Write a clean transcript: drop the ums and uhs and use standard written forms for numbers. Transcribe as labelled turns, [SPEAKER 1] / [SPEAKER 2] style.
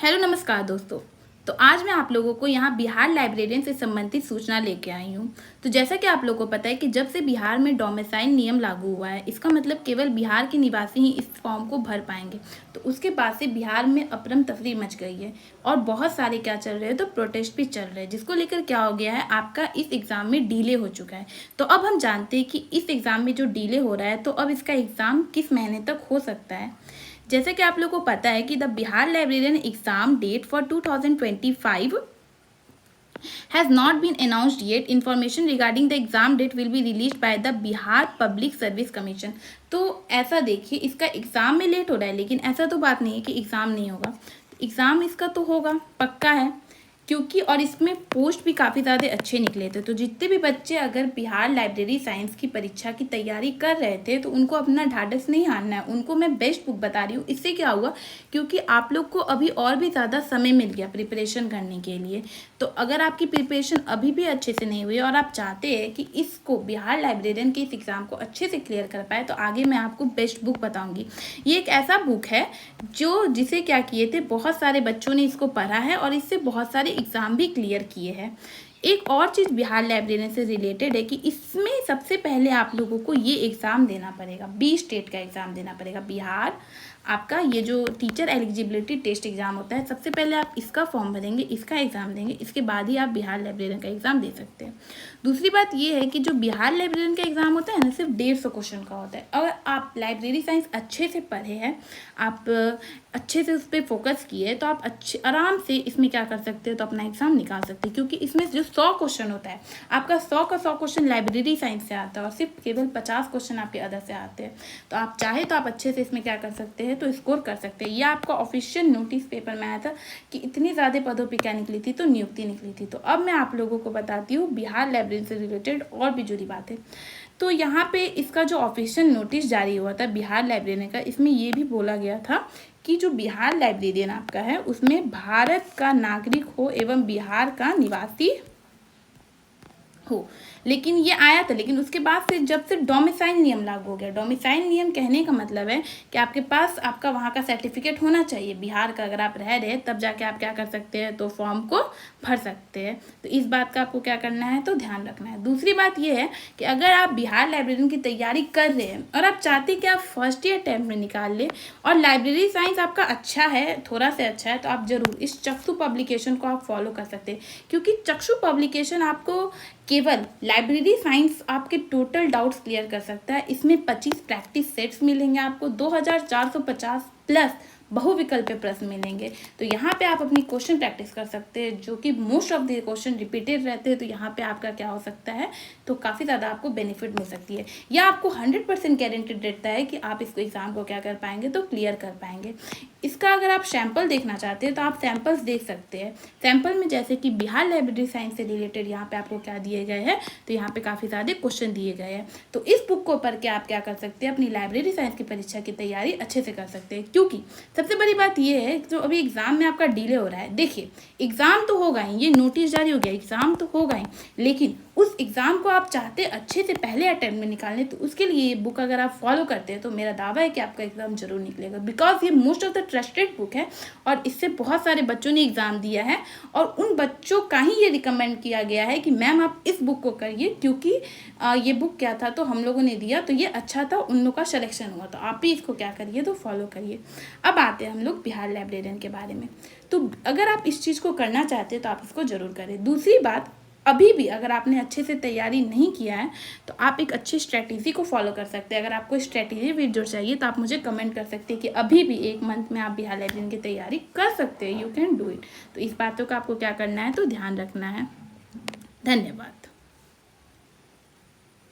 [SPEAKER 1] Hello नमस्कार दोस्तों। तो आज मैं आप लोगों को यहाँ बिहार लाइब्रेरियन से संबंधित सूचना लेके आई हूँ। तो जैसा कि आप लोगों को पता है कि जब से बिहार में डोमिसाइल नियम लागू हुआ है, इसका मतलब केवल बिहार के निवासी ही इस फॉर्म को भर पाएंगे। तो उसके बाद से बिहार में अफरा तफरी मच गई है और बहुत सारे क्या चल रहे हैं, तो प्रोटेस्ट भी चल रहे हैं, जिसको लेकर क्या हो गया है, आपका इस एग्ज़ाम में डिले हो चुका है। तो अब हम जानते हैं कि इस एग्ज़ाम में जो डिले हो रहा है, तो अब इसका एग्ज़ाम किस महीने तक हो सकता है। जैसे कि आप लोगों को पता है कि the Bihar librarian exam date for 2025 has not been announced yet. Information regarding the exam date will be released by the Bihar Public Service Commission. तो ऐसा देखिए, इसका एग्ज़ाम में लेट हो रहा है, लेकिन ऐसा तो बात नहीं है कि एग्ज़ाम नहीं होगा। एग्ज़ाम इसका तो होगा, पक्का है, क्योंकि और इसमें पोस्ट भी काफ़ी ज़्यादा अच्छे निकले थे। तो जितने भी बच्चे अगर बिहार लाइब्रेरी साइंस की परीक्षा की तैयारी कर रहे थे, तो उनको अपना ढाढ़स नहीं हारना है। उनको मैं बेस्ट बुक बता रही हूँ। इससे क्या हुआ, क्योंकि आप लोग को अभी और भी ज़्यादा समय मिल गया प्रिपरेशन करने के लिए। तो अगर आपकी प्रिपरेशन अभी भी अच्छे से नहीं हुई और आप चाहते हैं कि इसको बिहार लाइब्रेरियन के इस एग्ज़ाम को अच्छे से क्लियर कर पाए, तो आगे मैं आपको बेस्ट बुक बताऊँगी। ये एक ऐसा बुक है जिसे क्या किए थे, बहुत सारे बच्चों ने इसको पढ़ा है और इससे बहुत सारे एग्ज़ाम भी क्लियर किए हैं। एक और चीज़ बिहार लाइब्रेरियन से रिलेटेड है कि इसमें सबसे पहले आप लोगों को ये एग्ज़ाम देना पड़ेगा, 20 स्टेट का एग्ज़ाम देना पड़ेगा। बिहार आपका ये जो टीचर एलिजिबिलिटी टेस्ट एग्ज़ाम होता है, सबसे पहले आप इसका फॉर्म भरेंगे, इसका एग्ज़ाम देंगे, इसके बाद ही आप बिहार लाइब्रेरियन का एग्ज़ाम दे सकते हैं। दूसरी बात ये है कि जो बिहार लाइब्रेरियन का एग्ज़ाम होता है ना, सिर्फ 150 क्वेश्चन का होता है। अगर आप लाइब्रेरी साइंस अच्छे से पढ़े हैं, आप अच्छे से उस पर फोकस किए, तो आप आराम से इसमें क्या कर सकते हैं, तो अपना एग्ज़ाम निकाल सकते हैं। क्योंकि इसमें जो 100 क्वेश्चन होता है, आपका 100 का 100 क्वेश्चन लाइब्रेरी साइंस से आता है और सिर्फ केवल 50 क्वेश्चन आपके अदर से आते हैं। तो आप चाहे तो आप अच्छे से इसमें क्या कर सकते हैं, तो स्कोर कर सकते हैं। यह आपका ऑफिशियल नोटिस पेपर में आया था कि इतनी ज़्यादा पदों पर क्या निकली थी, तो नियुक्ति निकली थी। तो अब मैं आप लोगों को बताती हूँ बिहार लाइब्रेरी से रिलेटेड और भी जुड़ी बातें। तो यहाँ पे इसका जो ऑफिशियल नोटिस जारी हुआ था बिहार लाइब्रेरियन का, इसमें ये भी बोला गया था कि जो बिहार लाइब्रेरियन आपका है, उसमें भारत का नागरिक हो एवं बिहार का निवासी हो। लेकिन ये आया था, लेकिन उसके बाद से जब से डोमिसाइल नियम लागू हो गया। डोमिसाइल नियम कहने का मतलब है कि आपके पास आपका वहाँ का सर्टिफिकेट होना चाहिए बिहार का। अगर आप रह रहे हैं तब जाके आप क्या कर सकते हैं, तो फॉर्म को भर सकते हैं। तो इस बात का आपको क्या करना है, तो ध्यान रखना है। दूसरी बात ये है कि अगर आप बिहार लाइब्रेरियन की तैयारी कर रहे हैं और आप चाहते हैं कि आप फर्स्ट ईयर अटेम्प्ट में निकाल लें और लाइब्रेरी साइंस आपका अच्छा है, थोड़ा सा अच्छा है, तो आप ज़रूर इस चक्षु पब्लिकेशन को आप फॉलो कर सकते हैं। क्योंकि चक्षु पब्लिकेशन आपको केवल लाइब्रेरी साइंस आपके टोटल डाउट्स क्लियर कर सकता है। इसमें 25 प्रैक्टिस सेट्स मिलेंगे आपको, 2450 प्लस बहुविकल्पीय प्रश्न मिलेंगे। तो यहाँ पे आप अपनी क्वेश्चन प्रैक्टिस कर सकते हैं, जो कि most of the question repeated रहते हैं। तो यहाँ पे आपका क्या हो सकता है, तो काफ़ी ज़्यादा आपको बेनिफिट मिल सकती है। या आपको 100% गारंटेड रहता है कि आप इसको एग्ज़ाम को क्या कर पाएंगे, तो क्लियर कर पाएंगे। इसका अगर आप सैम्पल देखना चाहते हैं तो आप सैम्पल्स देख सकते हैं। सैम्पल में जैसे कि बिहार लाइब्रेरी साइंस से रिलेटेड यहाँ पे आपको क्या दिए गए हैं, तो यहाँ पे काफ़ी ज़्यादा क्वेश्चन दिए गए हैं। तो इस बुक को पढ़ के आप क्या कर सकते हैं, अपनी लाइब्रेरी साइंस की परीक्षा की तैयारी अच्छे से कर सकते हैं। क्योंकि सबसे बड़ी बात यह है कि जो अभी एग्ज़ाम में आपका डिले हो रहा है, देखिए एग्ज़ाम तो होगा ही, ये नोटिस जारी हो गया, एग्ज़ाम तो होगा ही, लेकिन उस एग्ज़ाम को आप चाहते अच्छे से पहले अटेम्प्ट में निकालने, तो उसके लिए ये बुक अगर आप फॉलो करते हैं, तो मेरा दावा है कि आपका एग्ज़ाम जरूर निकलेगा। बिकॉज ये most of the trusted book है और इससे बहुत सारे बच्चों ने एग्ज़ाम दिया है और उन बच्चों का ही ये रिकमेंड किया गया है कि मैम आप इस बुक को करिए, क्योंकि ये बुक क्या था, तो हम लोगों ने दिया तो ये अच्छा था, उन लोगों का सिलेक्शन हुआ, तो आप भी इसको क्या करिए, तो फॉलो करिए। अब आते हैं हम लोग बिहार लाइब्रेरियन के बारे में। तो अगर आप इस चीज़ को करना चाहते हैं तो आप इसको ज़रूर करें। दूसरी बात, अभी भी अगर आपने अच्छे से तैयारी नहीं किया है, तो आप एक अच्छी स्ट्रैटेजी को फॉलो कर सकते हैं। अगर आपको स्ट्रैटेजी वीडियो चाहिए तो आप मुझे कमेंट कर सकते हैं कि अभी भी 1 मंथ में आप बिहार लाइब्रेरियन की तैयारी कर सकते हैं। You can do it. तो इस बातों का आपको क्या करना है, तो ध्यान रखना है। धन्यवाद।